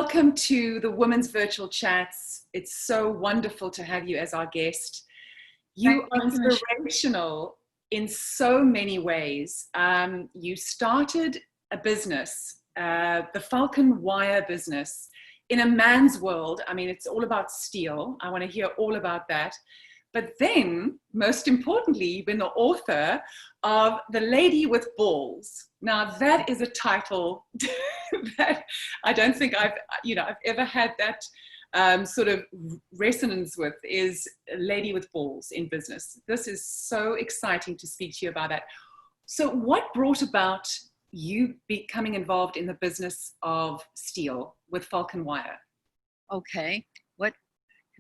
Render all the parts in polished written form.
welcome to the Women's Virtual Chats. It's so wonderful to have you as our guest. You are inspirational in so many ways. You started a business, the Vulcan Wire business, in a man's world. I mean, it's all about steel. I want to hear all about that. But then, most importantly, you've been the author of The Lady with Balls. Now, that is a title that I don't think I've ever had that sort of resonance with, is a lady with balls in business. This is so exciting to speak to you about that. So what brought about you becoming involved in the business of steel with Vulcan Wire? Okay, what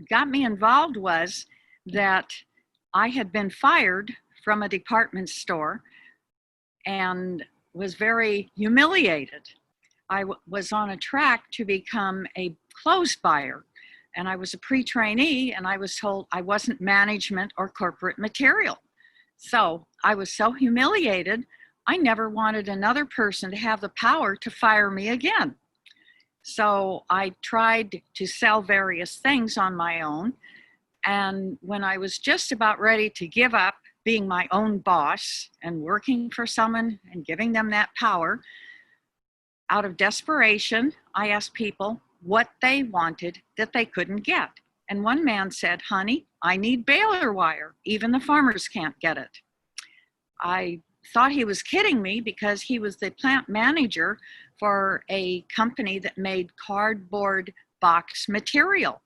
got me involved was that I had been fired from a department store and was very humiliated. I was on a track to become a clothes buyer, and I was a pre-trainee, and I was told I wasn't management or corporate material. So I was so humiliated, I never wanted another person to have the power to fire me again. So I tried to sell various things on my own. And when I was just about ready to give up being my own boss and working for someone and giving them that power, out of desperation, I asked people what they wanted that they couldn't get. And one man said, "Honey, I need baler wire. Even the farmers can't get it." I thought he was kidding me because he was the plant manager for a company that made cardboard box material.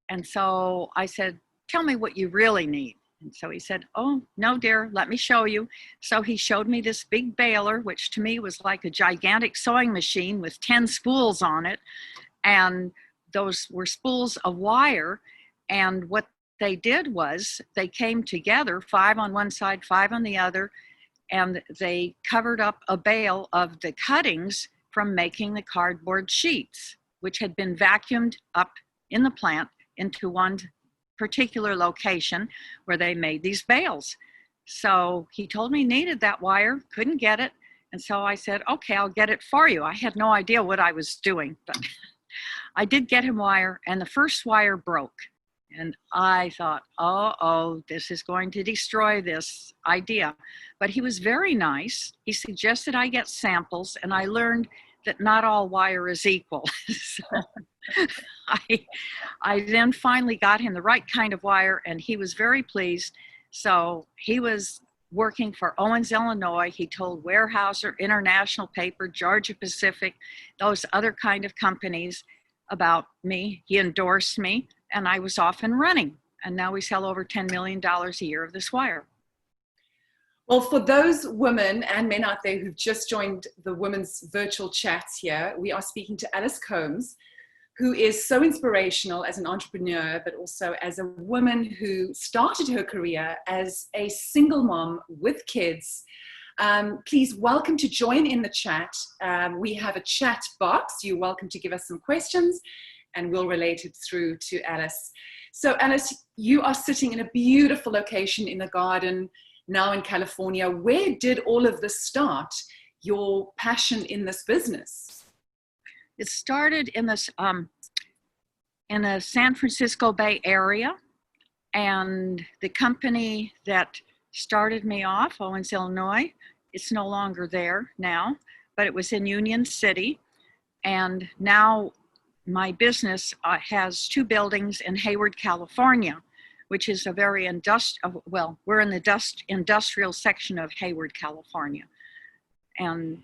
And so I said, "Tell me what you really need." And so he said, "Oh, no, dear, let me show you." So he showed me this big baler, which to me was like a gigantic sewing machine with 10 spools on it. And those were spools of wire. And what they did was they came together, 5 on one side, 5 on the other, and they covered up a bale of the cuttings from making the cardboard sheets, which had been vacuumed up in the plant into one particular location where they made these bales. So he told me he needed that wire, couldn't get it. And so I said, "Okay, I'll get it for you." I had no idea what I was doing, but I did get him wire, and the first wire broke. And I thought, oh, this is going to destroy this idea. But he was very nice. He suggested I get samples, and I learned that not all wire is equal. So I then finally got him the right kind of wire, and he was very pleased. So he was working for Owens, Illinois. He told Weyerhaeuser, International Paper, Georgia Pacific, those other kind of companies about me. He endorsed me, and I was off and running. And now we sell over $10 million a year of this wire. Well, for those women and men out there who've just joined the Women's Virtual Chats here, we are speaking to Alice Combs, who is so inspirational as an entrepreneur, but also as a woman who started her career as a single mom with kids. Please welcome to join in the chat. We have a chat box. You're welcome to give us some questions, and we'll relate it through to Alice. So Alice, you are sitting in a beautiful location in the garden now in California. Where did all of this start, your passion in this business? It started in this in the San Francisco Bay Area, and the company that started me off, Owens, Illinois, it's no longer there now, but it was in Union City, and now my business has 2 buildings in Hayward, California, which is a very we're in the industrial section of Hayward, California, and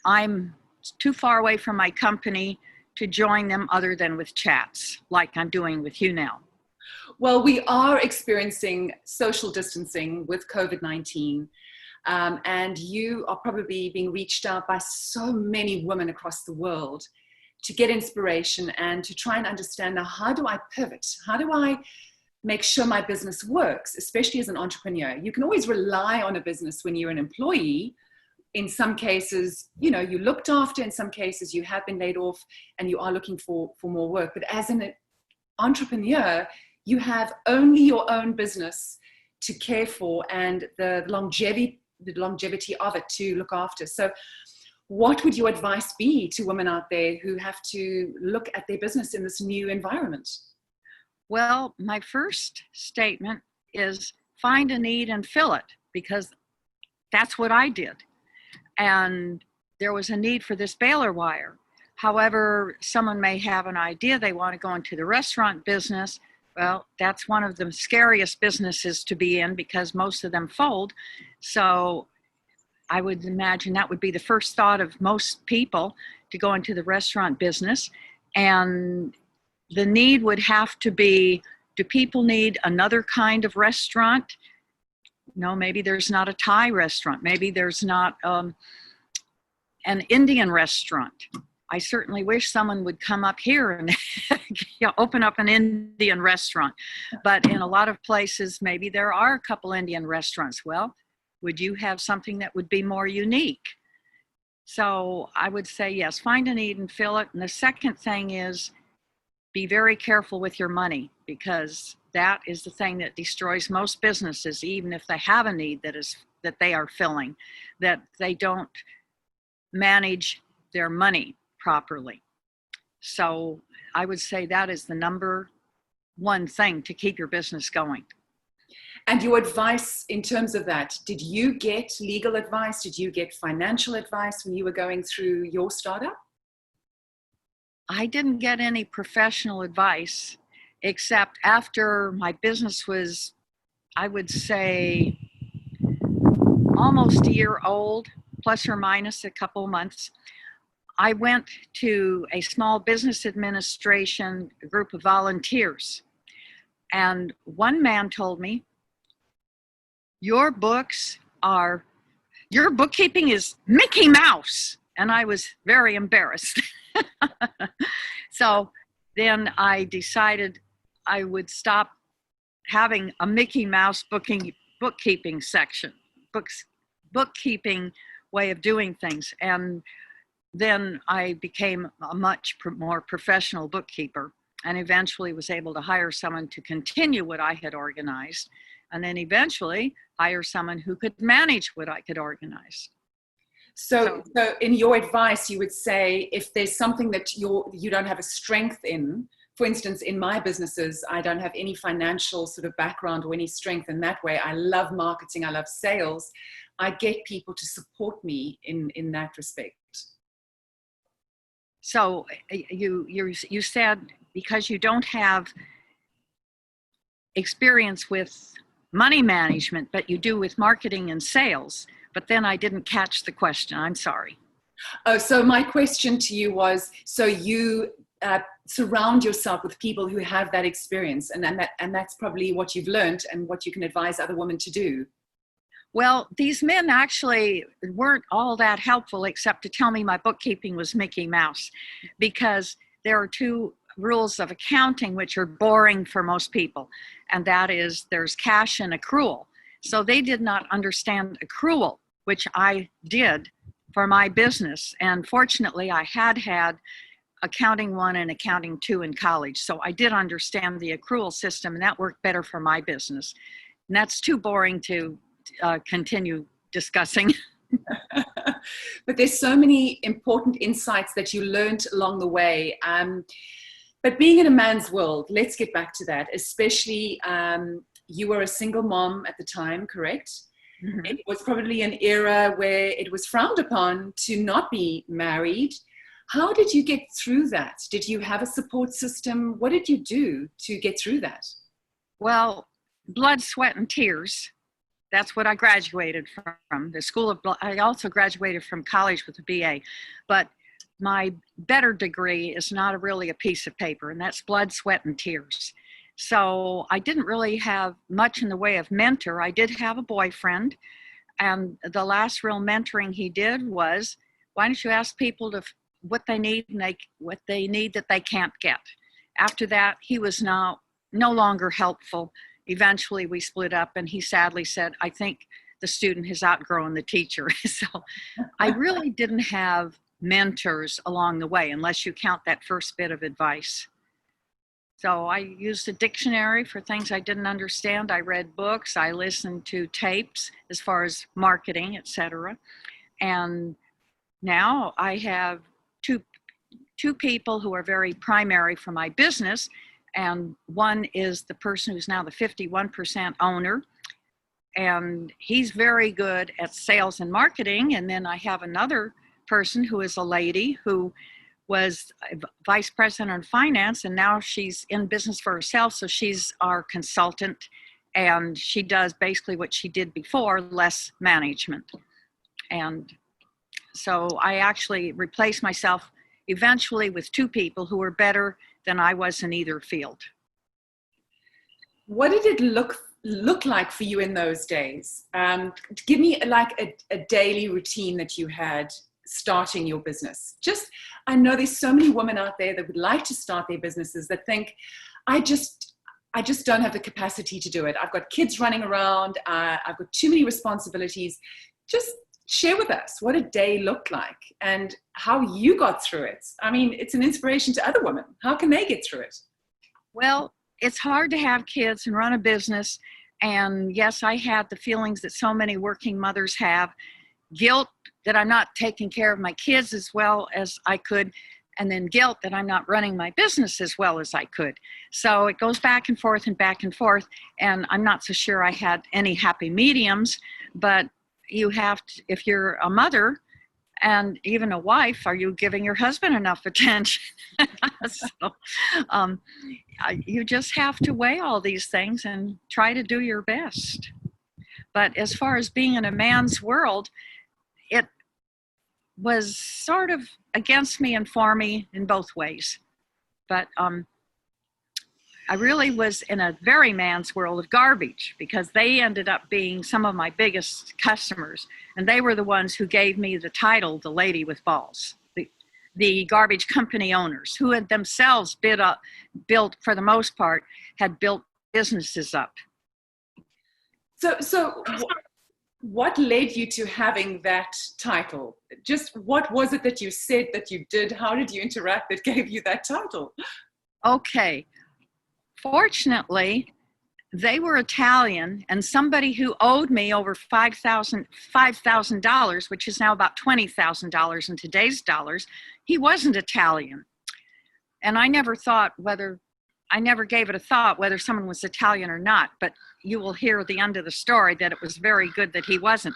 I'm too far away from my company to join them other than with chats, like I'm doing with you now. Well, we are experiencing social distancing with COVID-19, and you are probably being reached out by so many women across the world to get inspiration and to try and understand, now, how do I pivot? How do I make sure my business works, especially as an entrepreneur? You can always rely on a business when you're an employee. In some cases, you know, you looked after. In some cases, you have been laid off and you are looking for more work. But as an entrepreneur, you have only your own business to care for and the longevity of it to look after. So What would your advice be to women out there who have to look at their business in this new environment? Well, my first statement is find a need and fill it, because that's what I did. And there was a need for this baler wire. However, someone may have an idea, they want to go into the restaurant business. Well, that's one of the scariest businesses to be in because most of them fold. So I would imagine that would be the first thought of most people, to go into the restaurant business. And the need would have to be, do people need another kind of restaurant? No, maybe there's not a Thai restaurant. Maybe there's not an Indian restaurant. I certainly wish someone would come up here and open up an Indian restaurant. But in a lot of places, maybe there are a couple Indian restaurants. Well, would you have something that would be more unique? So I would say, yes, find a need and fill it. And the second thing is, be very careful with your money, because that is the thing that destroys most businesses, even if they have a need that they are filling, that they don't manage their money properly. So I would say that is the number one thing to keep your business going. And your advice in terms of that, did you get legal advice? Did you get financial advice when you were going through your startup? I didn't get any professional advice, except after my business was, I would say, almost a year old, plus or minus a couple of months. I went to a small business administration group of volunteers. And one man told me, your bookkeeping is Mickey Mouse. And I was very embarrassed. So then I decided I would stop having a Mickey Mouse bookkeeping section, bookkeeping way of doing things. And then I became a much more professional bookkeeper, and eventually was able to hire someone to continue what I had organized, and then eventually hire someone who could manage what I could organize. So in your advice, you would say, if there's something that you don't have a strength in, for instance, in my businesses, I don't have any financial sort of background or any strength in that way. I love marketing, I love sales. I get people to support me in that respect. So you said because you don't have experience with money management, but you do with marketing and sales. But then I didn't catch the question. I'm sorry. Oh, so my question to you was, so you surround yourself with people who have that experience, and that's probably what you've learned and what you can advise other women to do. Well, these men actually weren't all that helpful, except to tell me my bookkeeping was Mickey Mouse, because there are two rules of accounting which are boring for most people, and that is there's cash and accrual. So they did not understand accrual, which I did for my business. And fortunately, I had accounting 1 and accounting 2 in college. So I did understand the accrual system, and that worked better for my business. And that's too boring to continue discussing. But there's so many important insights that you learned along the way. But being in a man's world, let's get back to that, especially you were a single mom at the time, correct? Mm-hmm. It was probably an era where it was frowned upon to not be married. How did you get through that? Did you have a support system? What did you do to get through that? Well, blood, sweat, and tears. That's what I graduated from, the School of Blood. I also graduated from college with a BA, but my better degree is not really a piece of paper, and that's blood, sweat, and tears. So I didn't really have much in the way of mentor. I did have a boyfriend, and the last real mentoring he did was, why don't you ask people what they need and what they need that they can't get. After that, he was no longer helpful. Eventually we split up, and he sadly said, I think the student has outgrown the teacher. So I really didn't have mentors along the way, unless you count that first bit of advice. So I used a dictionary for things I didn't understand. I read books, I listened to tapes as far as marketing, etc. And now I have two people who are very primary for my business. And one is the person who's now the 51% owner. And he's very good at sales and marketing. And then I have another person who is a lady who was vice president of finance, and now she's in business for herself. So she's our consultant, and she does basically what she did before, less management. And so I actually replaced myself eventually with two people who were better than I was in either field. What did it look like for you in those days? Give me like a daily routine that you had starting your business. I know there's so many women out there that would like to start their businesses that think, I just don't have the capacity to do it. I've got kids running around. I've got too many responsibilities. Just share with us what a day looked like and how you got through it. I mean, it's an inspiration to other women. How can they get through it? Well, it's hard to have kids and run a business. And yes, I had the feelings that so many working mothers have. Guilt that I'm not taking care of my kids as well as I could, and then guilt that I'm not running my business as well as I could. So it goes back and forth and back and forth, and I'm not so sure I had any happy mediums. But you have to, if you're a mother and even a wife, are you giving your husband enough attention? So you just have to weigh all these things and try to do your best. But as far as being in a man's world, it was sort of against me and for me in both ways. But I really was in a very man's world of garbage, because they ended up being some of my biggest customers. And they were the ones who gave me the title, the lady with balls. The garbage company owners, who had themselves built, for the most part, had built businesses up. So what led you to having that title? Just what was it that you said that you did? How did you interact that gave you that title? Okay. Fortunately, they were Italian, and somebody who owed me over $5,000, which is now about $20,000 in today's dollars, he wasn't Italian. And I never gave it a thought whether someone was Italian or not, but you will hear at the end of the story that it was very good that he wasn't.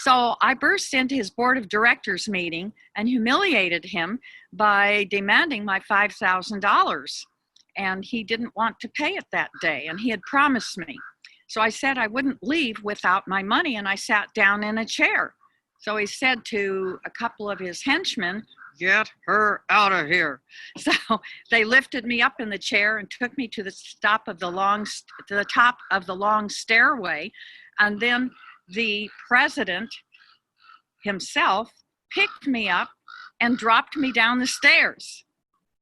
So I burst into his board of directors meeting and humiliated him by demanding my $5,000. And he didn't want to pay it that day, and he had promised me. So I said I wouldn't leave without my money, and I sat down in a chair. So he said to a couple of his henchmen, "Get her out of here." So they lifted me up in the chair and took me to the top of the long stairway. And then the president himself picked me up and dropped me down the stairs.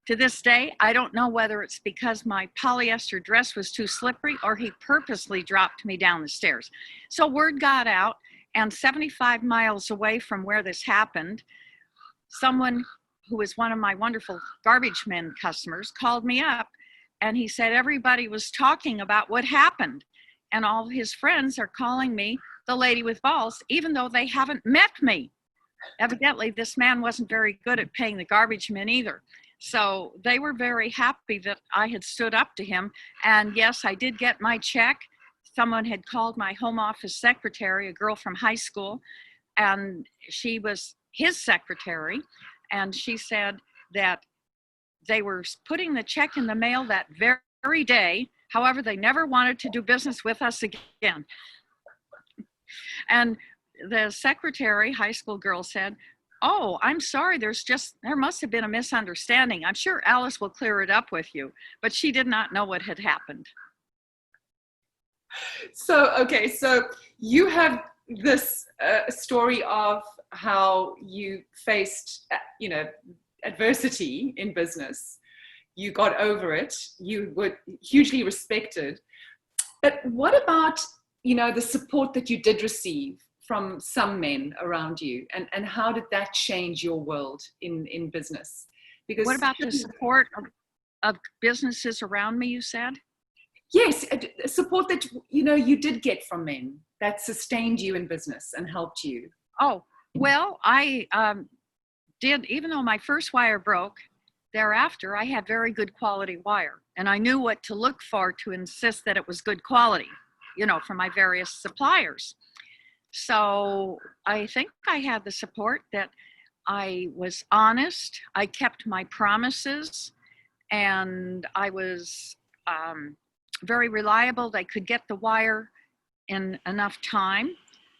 To this day, I don't know whether it's because my polyester dress was too slippery or he purposely dropped me down the stairs. So word got out, and 75 miles away from where this happened, someone who was one of my wonderful garbage men customers called me up, and he said everybody was talking about what happened, and all of his friends are calling me the lady with balls, even though they haven't met me. Evidently, this man wasn't very good at paying the garbage men either. So they were very happy that I had stood up to him. And yes, I did get my check. Someone had called my home office secretary, a girl from high school, and she was his secretary. And she said that they were putting the check in the mail that very day. However, they never wanted to do business with us again. And the secretary, high school girl, said, "Oh, I'm sorry, there must have been a misunderstanding. I'm sure Alice will clear it up with you." But she did not know what had happened. So, okay, so you have this story of how you faced, adversity in business. You got over it. You were hugely respected. But what about, the support that you did receive from some men around you, and how did that change your world in business? Because what about the support of businesses around me, you said? Yes, support that you did get from men that sustained you in business and helped you. Oh, well, I did, even though my first wire broke, thereafter I had very good quality wire. And I knew what to look for to insist that it was good quality, you know, from my various suppliers. So I think I had the support that I was honest, I kept my promises, and I was very reliable. They could get the wire in enough time.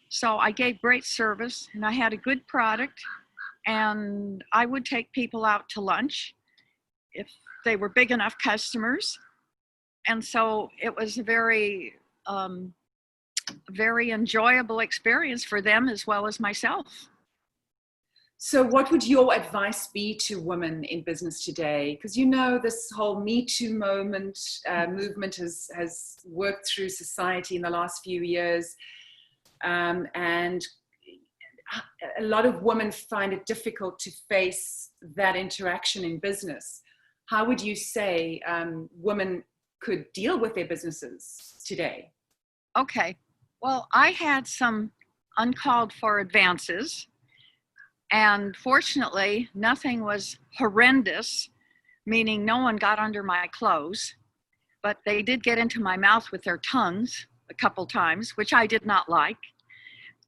So I gave great service and I had a good product, and I would take people out to lunch if they were big enough customers. And so it was a very, very enjoyable experience for them as well as myself. So what would your advice be to women in business today? Because you know this whole Me Too movement has worked through society in the last few years. And a lot of women find it difficult to face that interaction in business. How would you say women could deal with their businesses today? Okay, well, I had some uncalled for advances, and fortunately, nothing was horrendous, meaning no one got under my clothes, but they did get into my mouth with their tongues a couple times, which I did not like.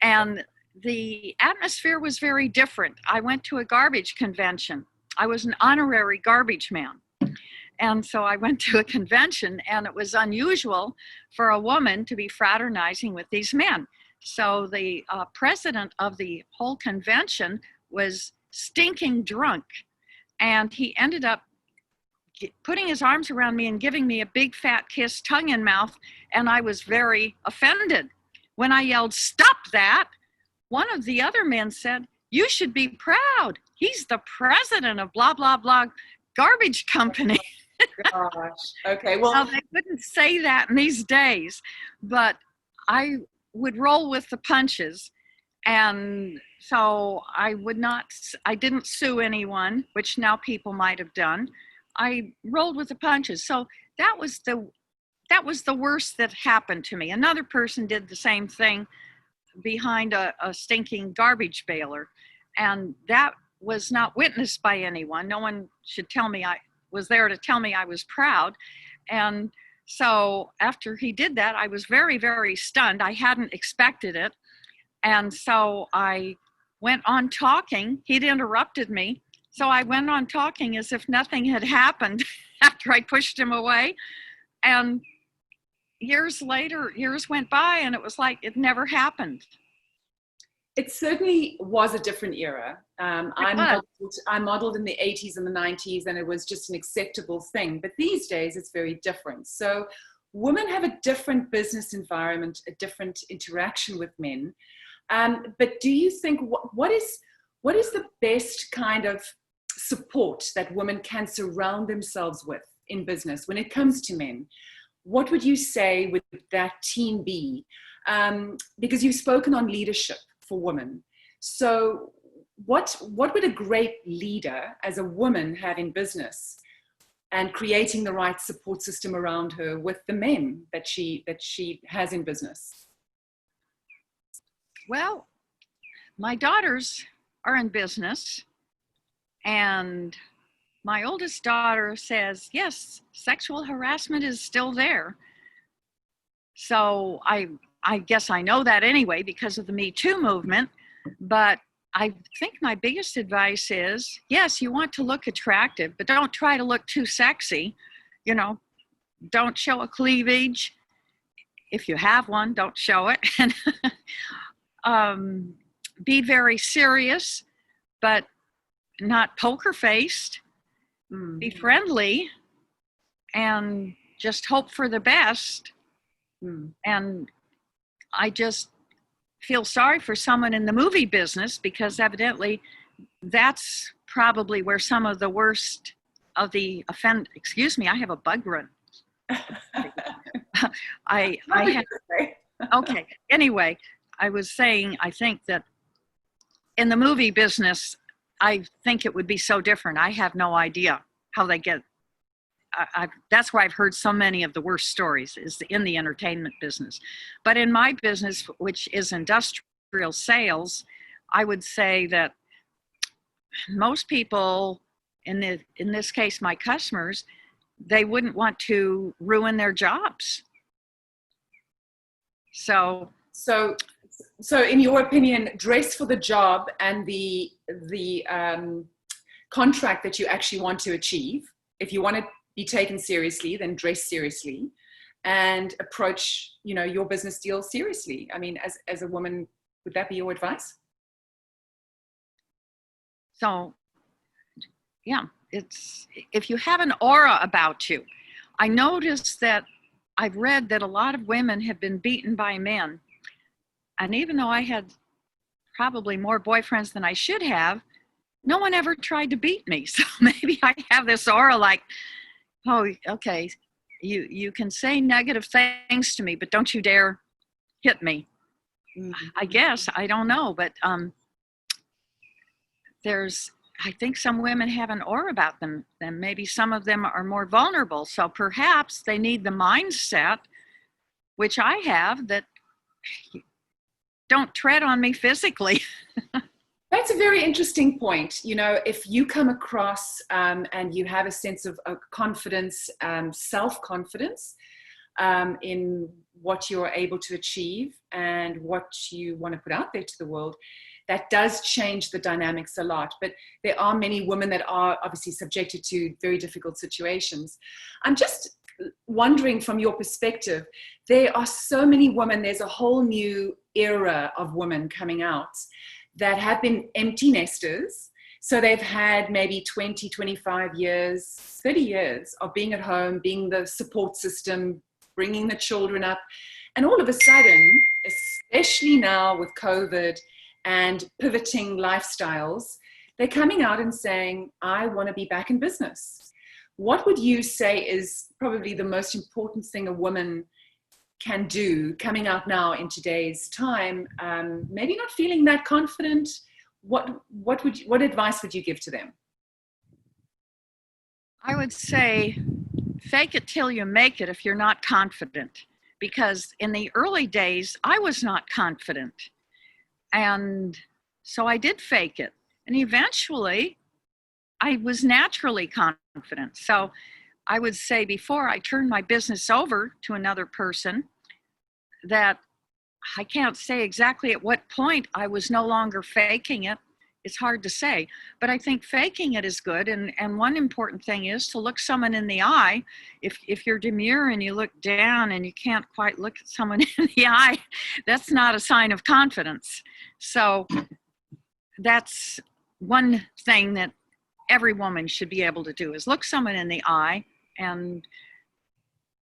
And the atmosphere was very different. I went to a garbage convention. I was an honorary garbage man. And so I went to a convention, and it was unusual for a woman to be fraternizing with these men. So the president of the whole convention was stinking drunk, and he ended up putting his arms around me and giving me a big fat kiss, tongue in mouth, and I was very offended. When I yelled, "Stop that!" one of the other men said, "You should be proud. He's the president of blah, blah, blah garbage company." Gosh. Okay. Well, now, they wouldn't say that in these days, but I would roll with the punches. And so I didn't sue anyone, which now people might have done. I rolled with the punches. So that was the worst that happened to me. Another person did the same thing behind a stinking garbage baler. And that was not witnessed by anyone. No one should tell me was there to tell me I was proud. And so after he did that, I was very, very stunned. I hadn't expected it. And so I went on talking. He'd interrupted me. So I went on talking as if nothing had happened after I pushed him away. And years later, years went by, and it was like it never happened. It certainly was a different era. I modeled in the 80s and the 90s, and it was just an acceptable thing. But these days, it's very different. So women have a different business environment, a different interaction with men. But do you think, what is the best kind of support that women can surround themselves with in business when it comes to men? What would you say would that team be? Because you've spoken on leadership for women. So what would a great leader as a woman have in business, and creating the right support system around her with the men that she has in business? Well, my daughters are in business, and my oldest daughter says, yes, sexual harassment is still there. So I guess I know that anyway because of the Me Too movement, but I think my biggest advice is, yes, you want to look attractive, but don't try to look too sexy. You know, don't show a cleavage. If you have one, don't show it. And be very serious, but not poker-faced. Be friendly and just hope for the best. And I just feel sorry for someone in the movie business, because evidently that's probably where some of the worst of the excuse me, I have a bug run. Okay. Anyway, I was saying, I think that in the movie business, I think it would be so different. I have no idea how they get. That's where I've heard so many of the worst stories, is in the entertainment business. But in my business, which is industrial sales, I would say that most people, in this case, my customers, they wouldn't want to ruin their jobs. So in your opinion, dress for the job and the contract that you actually want to achieve. If you want to be taken seriously, then dress seriously and approach, your business deal seriously. I mean, as a woman, would that be your advice? So, yeah, it's, if you have an aura about you. I noticed that I've read that a lot of women have been beaten by men. And even though I had probably more boyfriends than I should have, no one ever tried to beat me. So maybe I have this aura like, oh, okay, you can say negative things to me, but don't you dare hit me. I guess, I don't know, but I think some women have an aura about them, and maybe some of them are more vulnerable. So perhaps they need the mindset, which I have, that don't tread on me physically. That's a very interesting point. If you come across and you have a sense of confidence, self-confidence in what you're able to achieve and what you want to put out there to the world, that does change the dynamics a lot. But there are many women that are obviously subjected to very difficult situations. I'm just wondering, from your perspective, there are so many women, there's a whole new era of women coming out that have been empty nesters. So they've had maybe 20, 25 years, 30 years of being at home, being the support system, bringing the children up. And all of a sudden, especially now with COVID and pivoting lifestyles, they're coming out and saying, I want to be back in business. What would you say is probably the most important thing a woman can do coming out now in today's time, maybe not feeling that confident? What advice would you give to them? I would say fake it till you make it if you're not confident, because in the early days I was not confident, and so I did fake it, and eventually I was naturally confident. So I would say, before I turned my business over to another person, that I can't say exactly at what point I was no longer faking it. It's hard to say, but I think faking it is good. And one important thing is to look someone in the eye. If you're demure and you look down and you can't quite look at someone in the eye, that's not a sign of confidence. So that's one thing that every woman should be able to do, is look someone in the eye and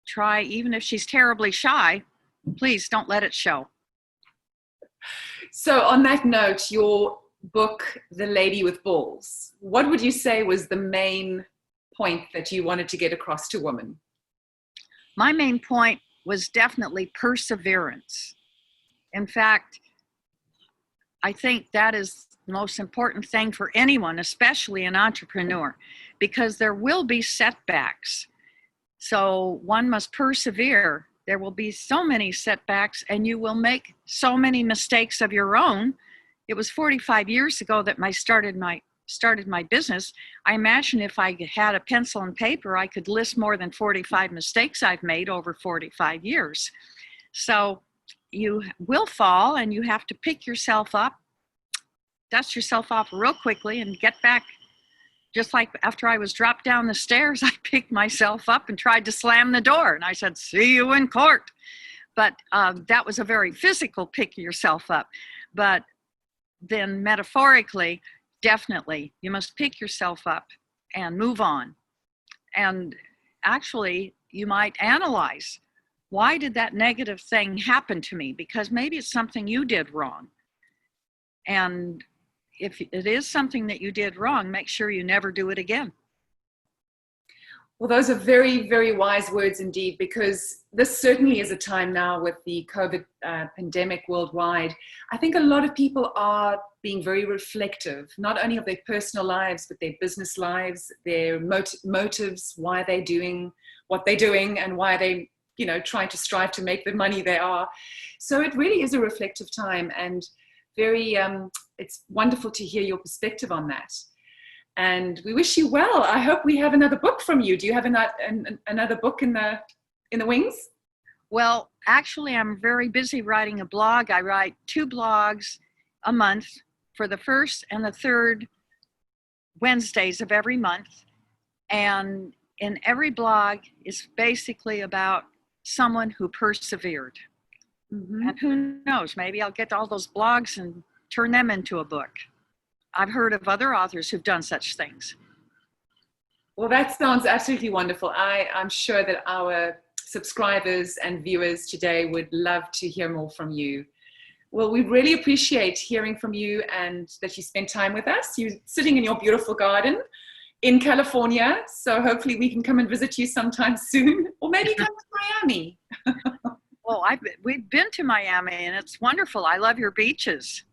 try, even if she's terribly shy, please don't let it show. So on that note, your book, The Lady with Balls, what would you say was the main point that you wanted to get across to women? My main point was definitely perseverance. In fact, I think that is the most important thing for anyone, especially an entrepreneur, because there will be setbacks. So one must persevere. There will be so many setbacks, and you will make so many mistakes of your own. It was 45 years ago that I started my business. I imagine if I had a pencil and paper, I could list more than 45 mistakes I've made over 45 years. So you will fall, and you have to pick yourself up, dust yourself off real quickly, and get back. Just like after I was dropped down the stairs, I picked myself up and tried to slam the door. And I said, see you in court. But that was a very physical pick yourself up. But then metaphorically, definitely, you must pick yourself up and move on. And actually, you might analyze, why did that negative thing happen to me? Because maybe it's something you did wrong. And if it is something that you did wrong, make sure you never do it again. Well, those are very, very wise words indeed, because this certainly is a time now with the COVID pandemic worldwide. I think a lot of people are being very reflective, not only of their personal lives, but their business lives, their motives, why they're doing what they're doing, and why they, trying to strive to make the money they are. So it really is a reflective time, and very, it's wonderful to hear your perspective on that. And we wish you well. I hope we have another book from you. Do you have another book in the wings? Well, actually, I'm very busy writing a blog. I write 2 blogs a month for the first and the third Wednesdays of every month. And in every blog is basically about someone who persevered. Mm-hmm. And who knows, maybe I'll get all those blogs and turn them into a book. I've heard of other authors who've done such things. Well, that sounds absolutely wonderful. I'm sure that our subscribers and viewers today would love to hear more from you. Well, we really appreciate hearing from you and that you spent time with us. You're sitting in your beautiful garden in California, so hopefully we can come and visit you sometime soon, or maybe come to Miami. Well, we've been to Miami and it's wonderful. I love your beaches.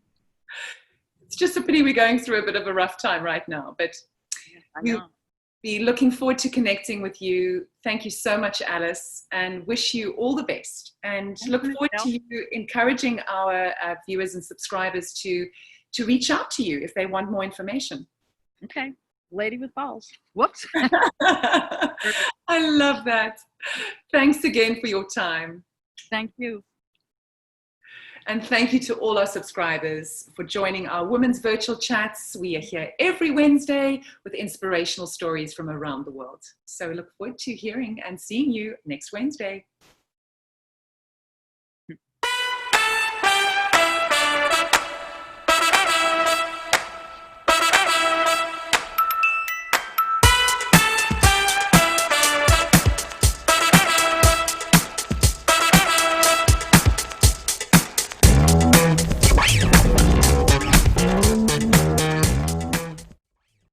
It's just a pity we're going through a bit of a rough time right now, but we'll be looking forward to connecting with you. Thank you so much, Alice, and wish you all the best. And look forward to you encouraging our viewers and subscribers to reach out to you if they want more information. Okay. Lady with balls. Whoops. I love that. Thanks again for your time. Thank you. And thank you to all our subscribers for joining our Women's Virtual Chats. We are here every Wednesday with inspirational stories from around the world. So we look forward to hearing and seeing you next Wednesday.